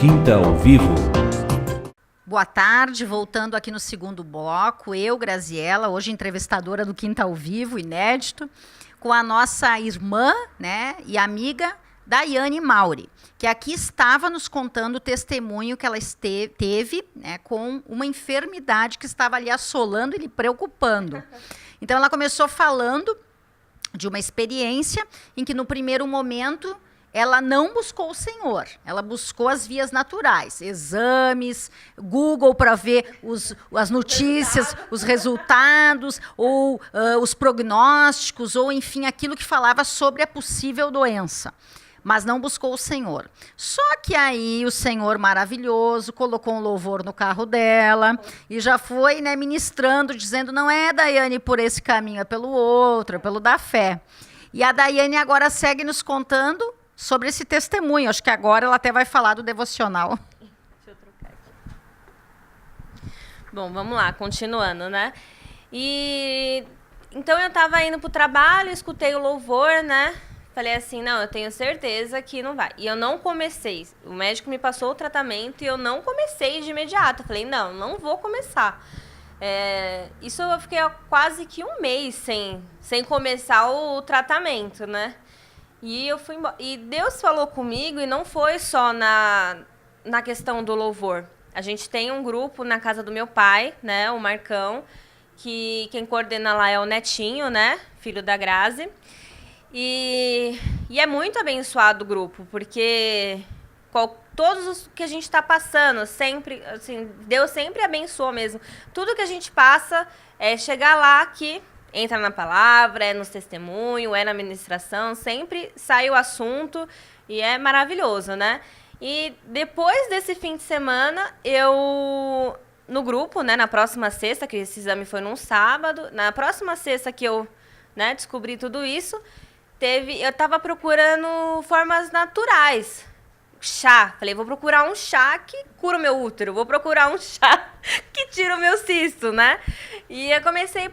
Quinta ao Vivo. Boa tarde, voltando aqui no segundo bloco, eu, Graziela, hoje entrevistadora do Quinta ao Vivo, inédito, com a nossa irmã, né, e amiga Daiane Mauri, que aqui estava nos contando o testemunho que ela teve, né, com uma enfermidade que estava ali assolando e lhe preocupando. Então ela começou falando de uma experiência em que no primeiro momento ela não buscou o Senhor, ela buscou as vias naturais, exames, Google para ver as notícias, os resultados, ou os prognósticos, ou enfim, aquilo que falava sobre a possível doença. Mas não buscou o Senhor. Só que aí o Senhor maravilhoso colocou um louvor no carro dela e já foi, né, ministrando, dizendo, não é, Daiane, por esse caminho, é pelo outro, é pelo da fé. E a Daiane agora segue nos contando sobre esse testemunho. Acho que agora ela até vai falar do devocional. Deixa eu trocar aqui. Bom, vamos lá, continuando, né? E então eu estava indo para o trabalho, escutei o louvor, né? Falei assim, não, eu tenho certeza que não vai. E eu não comecei. O médico me passou o tratamento e eu não comecei de imediato. Falei, não vou começar. Isso eu fiquei quase que um mês sem começar o tratamento, né? E eu fui embora. E Deus falou comigo, e não foi só na questão do louvor. A gente tem um grupo na casa do meu pai, né, o Marcão, que quem coordena lá é o Netinho, né, filho da Grazi. E é muito abençoado o grupo, porque todos os que a gente está passando, sempre, assim, Deus sempre abençoa mesmo. Tudo que a gente passa é chegar lá que entra na palavra, é nos testemunhos, é na ministração, sempre sai o assunto e é maravilhoso, né? E depois desse fim de semana, eu, no grupo, né, na próxima sexta, que esse exame foi num sábado, na próxima sexta que eu, né, descobri tudo isso, eu estava procurando formas naturais. Chá. Falei, vou procurar um chá que cura o meu útero. Vou procurar um chá que tira o meu cisto, né? E eu comecei a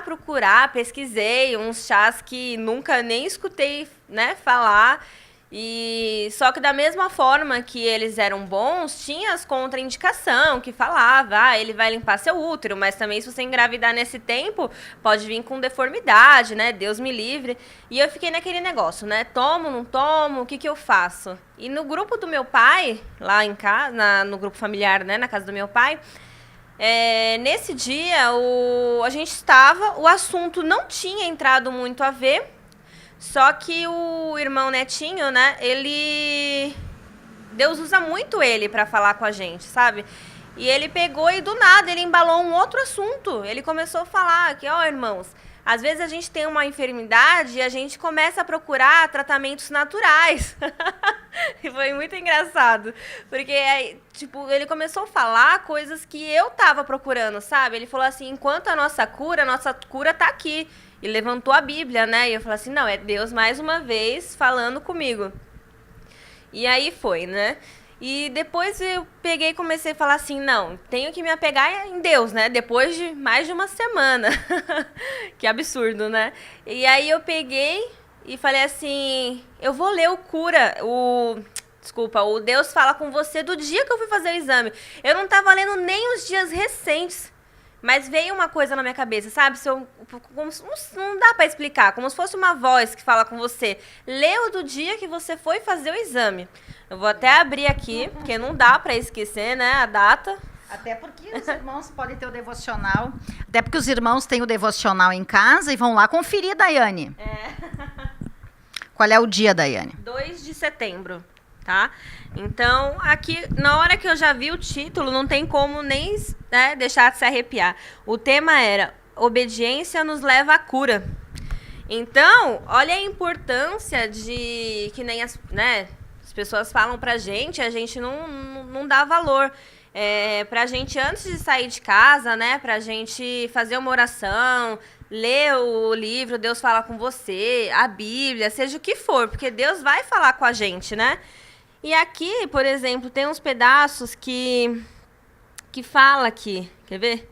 procurar, pesquisei uns chás que nunca nem escutei, né, falar. E só que da mesma forma que eles eram bons, tinha as contraindicação que falava, ele vai limpar seu útero, mas também se você engravidar nesse tempo, pode vir com deformidade, né? Deus me livre. E eu fiquei naquele negócio, né? Tomo, não tomo, o que eu faço? E no grupo do meu pai, lá em casa, no grupo familiar, né, na casa do meu pai, nesse dia a gente estava, o assunto não tinha entrado muito a ver. Só que o irmão Netinho, né, Deus usa muito ele para falar com a gente, sabe? E ele pegou e do nada ele embalou um outro assunto. Ele começou a falar que, irmãos, às vezes a gente tem uma enfermidade e a gente começa a procurar tratamentos naturais. E foi muito engraçado, porque, tipo, ele começou a falar coisas que eu tava procurando, sabe? Ele falou assim, enquanto a nossa cura tá aqui. E levantou a Bíblia, né? E eu falei assim, não, é Deus mais uma vez falando comigo. E aí foi, né? E depois eu peguei e comecei a falar assim, não, tenho que me apegar em Deus, né? Depois de mais de uma semana. Que absurdo, né? E aí eu peguei e falei assim, eu vou ler o Deus fala com você do dia que eu fui fazer o exame. Eu não tava lendo nem os dias recentes. Mas veio uma coisa na minha cabeça, sabe? Não dá pra explicar, como se fosse uma voz que fala com você. Leu do dia que você foi fazer o exame. Eu vou até abrir aqui, porque não dá pra esquecer, né, a data. Até porque os irmãos podem ter o devocional. Até porque os irmãos têm o devocional em casa e vão lá conferir, Daiane. Qual é o dia, Daiane? 2 de setembro. Tá? Então, aqui, na hora que eu já vi o título, não tem como nem, né, deixar de se arrepiar. O tema era Obediência nos leva à cura. Então, olha a importância de que nem as pessoas falam pra gente, a gente não dá valor. Pra gente, antes de sair de casa, né, pra gente fazer uma oração, ler o livro, Deus fala com você, a Bíblia, seja o que for, porque Deus vai falar com a gente, né? E aqui, por exemplo, tem uns pedaços que fala aqui, quer ver?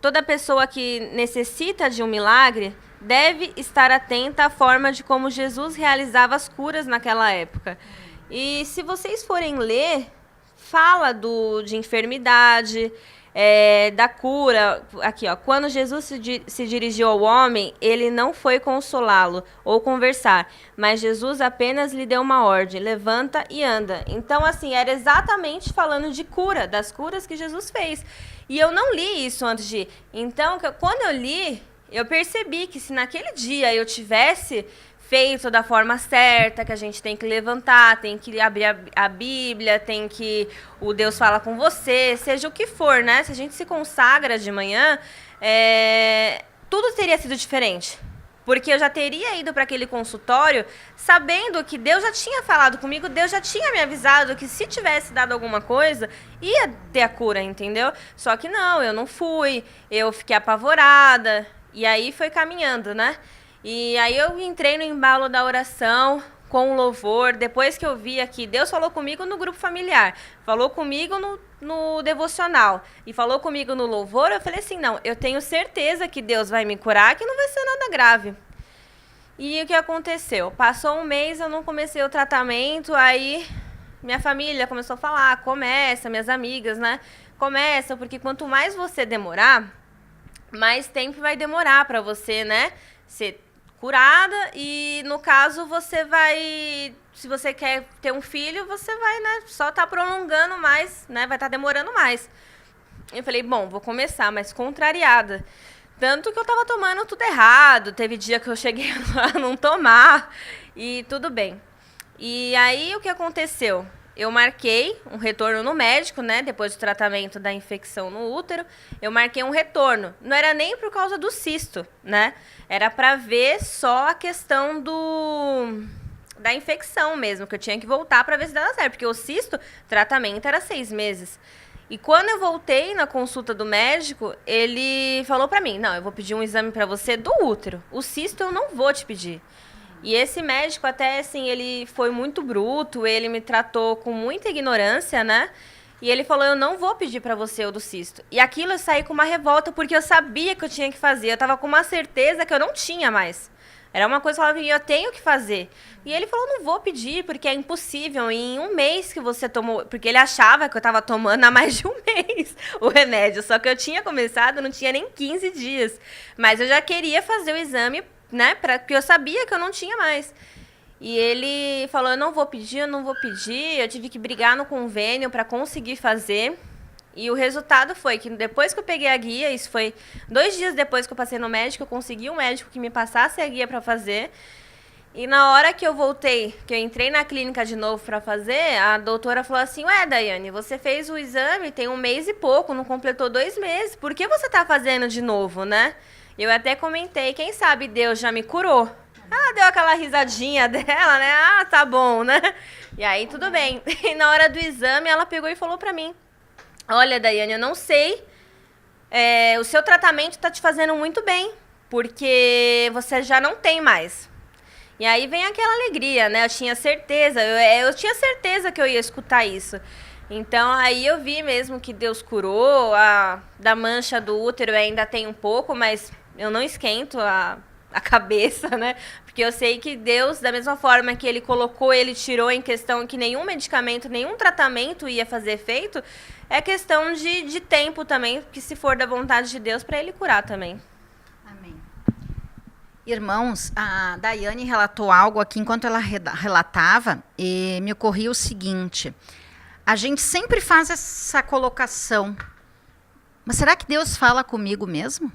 Toda pessoa que necessita de um milagre deve estar atenta à forma de como Jesus realizava as curas naquela época. E se vocês forem ler, fala de enfermidade, da cura. Aqui, ó, quando Jesus se dirigiu ao homem, ele não foi consolá-lo ou conversar, mas Jesus apenas lhe deu uma ordem: levanta e anda. Então, assim, era exatamente falando de cura, das curas que Jesus fez. E eu não li isso antes de ir. Então, quando eu li, eu percebi que se naquele dia eu tivesse feito da forma certa, que a gente tem que levantar, tem que abrir a Bíblia, tem que o Deus fala com você, seja o que for, né? Se a gente se consagra de manhã, tudo teria sido diferente. Porque eu já teria ido para aquele consultório sabendo que Deus já tinha falado comigo, Deus já tinha me avisado que se tivesse dado alguma coisa, ia ter a cura, entendeu? Só que não, eu não fui, eu fiquei apavorada, e aí foi caminhando, né? E aí eu entrei no embalo da oração, com o louvor, depois que eu vi aqui, Deus falou comigo no grupo familiar, falou comigo no devocional, e falou comigo no louvor, eu falei assim, não, eu tenho certeza que Deus vai me curar, que não vai ser nada grave. E o que aconteceu? Passou um mês, eu não comecei o tratamento, aí minha família começou a falar, começa, minhas amigas, né? Começa, porque quanto mais você demorar, mais tempo vai demorar para você, né, ser curada, e no caso você vai, se você quer ter um filho, você vai, né, só tá prolongando mais, né, vai estar demorando mais. Eu falei, bom, vou começar, mas contrariada. Tanto que eu tava tomando tudo errado, teve dia que eu cheguei a não tomar, e tudo bem. E aí o que aconteceu? Eu marquei um retorno no médico, né? Depois do tratamento da infecção no útero, eu marquei um retorno. Não era nem por causa do cisto, né? Era para ver só a questão da infecção mesmo, que eu tinha que voltar para ver se dava certo. Porque o cisto, tratamento era 6 meses. E quando eu voltei na consulta do médico, ele falou para mim, não, eu vou pedir um exame para você do útero. O cisto eu não vou te pedir. E esse médico até, assim, ele foi muito bruto, ele me tratou com muita ignorância, né? E ele falou, eu não vou pedir pra você o do cisto. E aquilo eu saí com uma revolta, porque eu sabia que eu tinha que fazer. Eu tava com uma certeza que eu não tinha mais. Era uma coisa que eu falava, eu tenho que fazer. E ele falou, não vou pedir, porque é impossível. Em um mês que você tomou... Porque ele achava que eu tava tomando há mais de um mês o remédio. Só que eu tinha começado, não tinha nem 15 dias. Mas eu já queria fazer o exame, né, porque eu sabia que eu não tinha mais. E ele falou, eu não vou pedir, eu tive que brigar no convênio para conseguir fazer. E o resultado foi que depois que eu peguei a guia, isso foi 2 dias depois que eu passei no médico, eu consegui um médico que me passasse a guia para fazer. E na hora que eu voltei, que eu entrei na clínica de novo para fazer, a doutora falou assim, ué, Daiane, você fez o exame tem 1 mês e pouco, não completou 2 meses, por que você tá fazendo de novo, né? Eu até comentei, quem sabe Deus já me curou. Ela deu aquela risadinha dela, né? Ah, tá bom, né? E aí, tudo bem. E na hora do exame, ela pegou e falou pra mim, olha, Daiane, eu não sei, o seu tratamento tá te fazendo muito bem, porque você já não tem mais. E aí vem aquela alegria, né? Eu tinha certeza, eu tinha certeza que eu ia escutar isso. Então, aí eu vi mesmo que Deus curou, da mancha do útero ainda tem um pouco, mas eu não esquento a cabeça, né? Porque eu sei que Deus, da mesma forma que Ele colocou, Ele tirou em questão que nenhum medicamento, nenhum tratamento ia fazer efeito, é questão de tempo também, que se for da vontade de Deus, para Ele curar também. Amém. Irmãos, a Daiane relatou algo aqui, enquanto ela relatava, e me ocorria o seguinte, a gente sempre faz essa colocação, mas será que Deus fala comigo mesmo?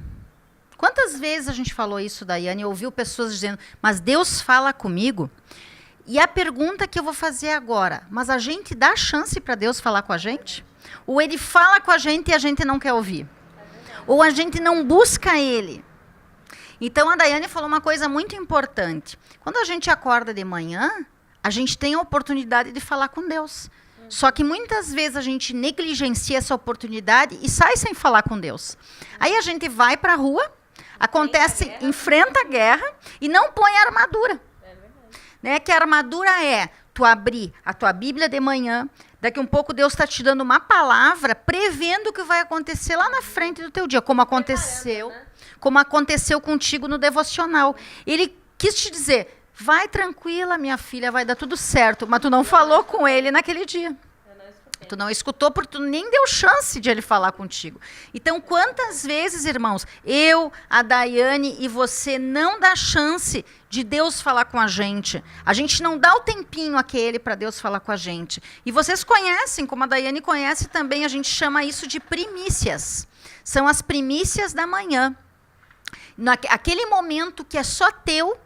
Quantas vezes a gente falou isso, Daiane, e ouviu pessoas dizendo, mas Deus fala comigo? E a pergunta que eu vou fazer agora, mas a gente dá chance para Deus falar com a gente? Ou Ele fala com a gente e a gente não quer ouvir? Ou a gente não busca Ele? Então, a Daiane falou uma coisa muito importante. Quando a gente acorda de manhã, a gente tem a oportunidade de falar com Deus. Só que muitas vezes a gente negligencia essa oportunidade e sai sem falar com Deus. Aí a gente vai para a rua, enfrenta a guerra e não põe a armadura. Né? Que a armadura é tu abrir a tua Bíblia de manhã, daqui um pouco Deus está te dando uma palavra prevendo o que vai acontecer lá na frente do teu dia, como aconteceu contigo no devocional. Ele quis te dizer, vai tranquila, minha filha, vai dar tudo certo, mas tu não falou com ele naquele dia. Tu não escutou porque tu nem deu chance de ele falar contigo. Então, quantas vezes, irmãos, eu, a Daiane e você não dá chance de Deus falar com a gente. A gente não dá o tempinho aquele para Deus falar com a gente. E vocês conhecem, como a Daiane conhece também, a gente chama isso de primícias. São as primícias da manhã. Aquele momento que é só teu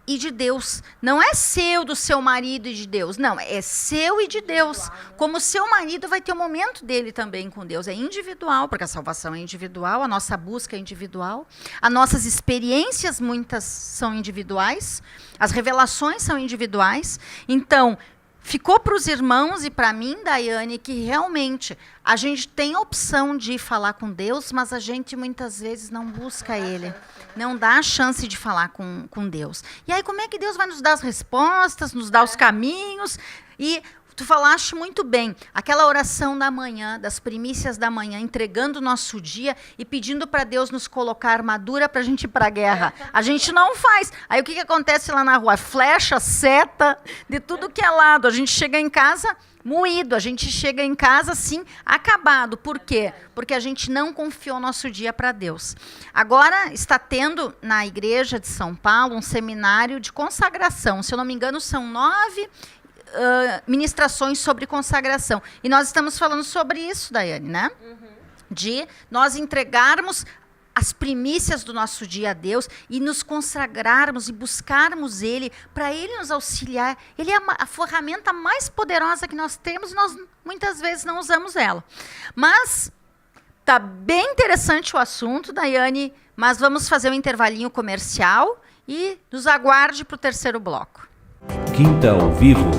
e de Deus. Não é seu, do seu marido e de Deus. Não, é seu e de Deus. Como o seu marido vai ter o momento dele também com Deus. É individual, porque a salvação é individual, a nossa busca é individual, as nossas experiências, muitas são individuais, as revelações são individuais. Então, ficou para os irmãos e para mim, Daiane, que realmente a gente tem a opção de falar com Deus, mas a gente muitas vezes não busca Ele. Não dá a chance de falar com Deus. E aí, como é que Deus vai nos dar as respostas, nos dar os caminhos? E tu falaste muito bem, aquela oração da manhã, das primícias da manhã, entregando o nosso dia e pedindo para Deus nos colocar armadura para a gente ir para a guerra. A gente não faz. Aí o que acontece lá na rua? Flecha, seta, de tudo que é lado. A gente chega em casa moído, a gente chega em casa assim, acabado. Por quê? Porque a gente não confiou nosso dia para Deus. Agora está tendo na igreja de São Paulo um seminário de consagração. Se eu não me engano, são 9 ministrações sobre consagração. E nós estamos falando sobre isso, Daiane, né? De nós entregarmos as primícias do nosso dia a Deus e nos consagrarmos e buscarmos Ele, para Ele nos auxiliar. Ele é a ferramenta mais poderosa que nós temos e nós muitas vezes não usamos ela. Mas tá bem interessante o assunto, Daiane, mas vamos fazer um intervalinho comercial e nos aguarde para o terceiro bloco. Quinta ao Vivo.